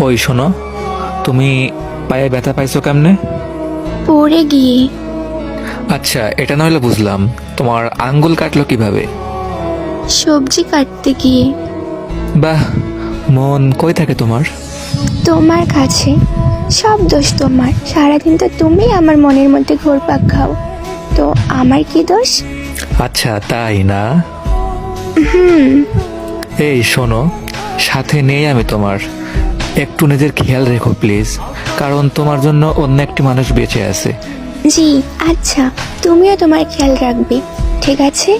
ওই শোনো, তুমি পায়ে ব্যথা পাইছো কেমনে? পড়ে গিয়ে। আচ্ছা, এটা নইলে বুঝলাম, তোমার আঙ্গুল কাটলো কিভাবে? সবজি কাটতে গিয়ে। বাহ, মন কই থাকে তোমার? তোমার কাছে। সব দোষ তোমার, সারাদিন তো তুমি আমার মনের মধ্যে ঘুরপাক খাও, তো আমার কি দোষ? আচ্ছা তাই না? এই শোনো, সাথে নেই আমি তোমার, একটু নিজের খেয়াল রেখো প্লিজ, কারণ তোমার জন্য অন্য একটি মানুষ বেঁচে আছে। জি আচ্ছা, তুমিও তোমার খেয়াল রাখবে, ঠিক আছে?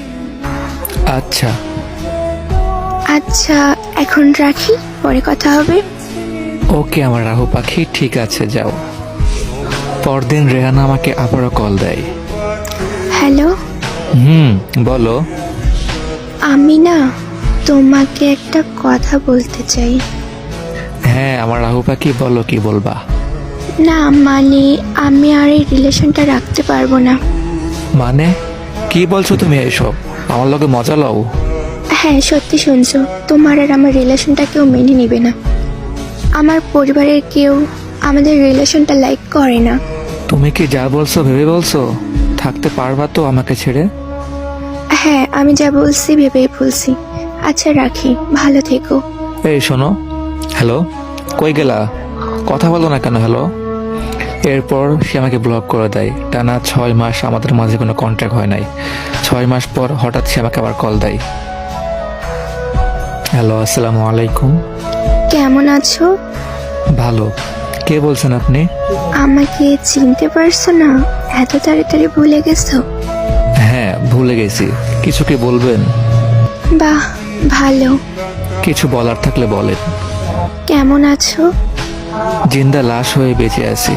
আচ্ছা। আচ্ছা এখন রাখি, পরে কথা হবে। ওকে আমার রাহু পাখি, ঠিক আছে যাও। পরদিন রেহানা আমাকে আবারও কল দেয়। হ্যালো, বলো। আমি না তোমাকে একটা কথা বলতে চাই। হ্যাঁ আমার রাহু পাখি, বলো কি বলবা? না মানে আমি আর এই রিলেশনটা রাখতে পারবো না। মানে কি বলছো তুমি এসব? আমার লগে মজা লও? হ্যাঁ সত্যি শুনছো, তোমার আর আমার রিলেশনটা কেউ মেনে নিবে না। আমার পরিবারের কেউ আমাদের রিলেশনটা লাইক করে না। তুমি কি যা বলছো ভেবে বলছো? থাকতে পারবা তো আমাকে ছেড়ে? হ্যাঁ আমি যা বলছি ভেবেই বলছি। আচ্ছা রাখি, ভালো থেকো। এই শোনো, হ্যালো, কই গেলা? কথা বলো না কেন? হ্যালো। এরপর সে আমাকে ব্লক করে দেয়। টানা 6 মাস আমাদের মাঝে কোনো কন্ট্যাক্ট হয় নাই। 6 মাস পর হঠাৎ সে আমাকে আবার কল দেয়। হ্যালো, আসসালামু আলাইকুম। কেমন আছো? ভালো। কে বলছেন আপনি? আমাকে চিনতে পারছো না? এত তাড়াতাড়ি ভুলে গেছো? হ্যাঁ ভুলে গেছি। কিছু কি বলবেন? বাহ ভালো। কিছু বলার থাকলে বলেন। কেমন আছো? জিন্দা লাশ হয়ে বেঁচে আছি।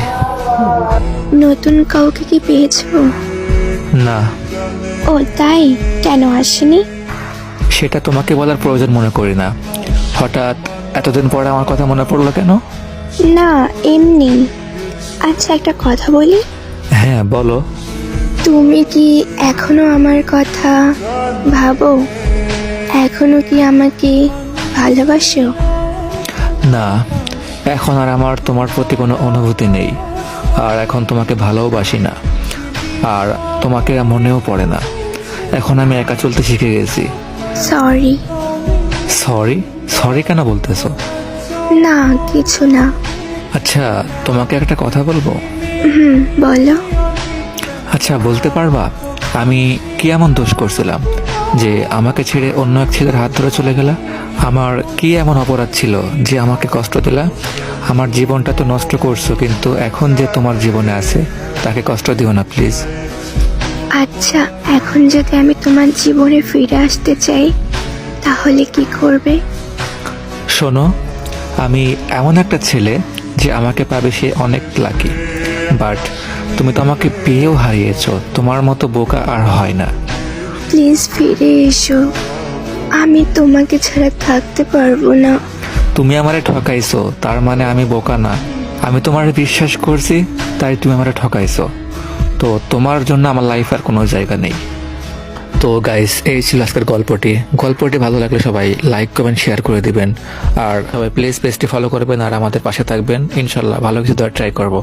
নতুন কাউকে কি পেয়েছো? না। ও তাই? কেন আসেনি? সেটা তোমাকে বলার প্রয়োজন মনে করি না। হঠাৎ এতদিন পরে আমার কথা মনে পড়লো কেন? না এমনি। আচ্ছা একটা কথা বলি। হ্যাঁ বলো। তুমি কি এখনো আমার কথা ভাবো? এখনো কি আমাকে ভালোবাসো? না, এখন আর আমার তোমার প্রতি কোনো অনুভূতি নেই। আর এখন তোমাকে ভালোবাসি না। আর তোমাকে মনেও পড়ে না। এখন আমি একা চলতে শিখে গেছি। সরি। সরি? সরি কেন বলতেছো? না কিছু না। আচ্ছা, তোমাকে একটা কথা বলবো? বলো। আচ্ছা বলতে পারবা, আমি কি এমন দোষ করছিলাম যে আমাকে ছেড়ে অন্য এক ছেলের হাত ধরে চলে গেলা? আমার কি এমন অপরাধ ছিল যে আমাকে কষ্ট দিলা? আমার জীবনটা তো নষ্ট করছো, কিন্তু এখন যে তোমার জীবনে আছে তাকে কষ্ট দিও না প্লিজ। আচ্ছা এখন যদি আমি তোমার জীবনে ফিরে আসতে চাই তাহলে কি করবে? শোনো, আমি এমন একটা ছেলে যে আমাকে পাবে সে অনেক লাকি, বাট তুমি তো আমাকে পেয়েও হারিয়েছো। তোমার মতো বোকা আর হয় না। প্লিজ ফিরে এসো, আমি তোমাকে ছাড়া থাকতে পারবো না। তুমি আমারে ঠকাইছো, তার মানে আমি বোকা না? আমি তোমারে বিশ্বাস করছি, তাই তুমি আমারে ঠকাইছো। তো তোমার জন্য আমার লাইফ আর কোনো জায়গা নেই। তো গাইস, এই ছিল আজকের গল্পটি। গল্পটি ভালো লাগলে সবাই লাইক কমেন্ট শেয়ার করে দিবেন। আর সবাই প্লিজ পেজটি ফলো করবেন আর আমাদের পাশে থাকবেন। ইনশাল্লাহ ভালো কিছু দেওয়ার ট্রাই করব।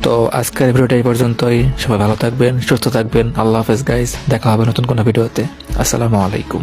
তো আজকের ভিডিওটা এই পর্যন্তই। সবাই ভালো থাকবেন, সুস্থ থাকবেন। আল্লাহ হাফেজ গাইস, দেখা হবে নতুন কোনো ভিডিওতে। আসসালামু আলাইকুম।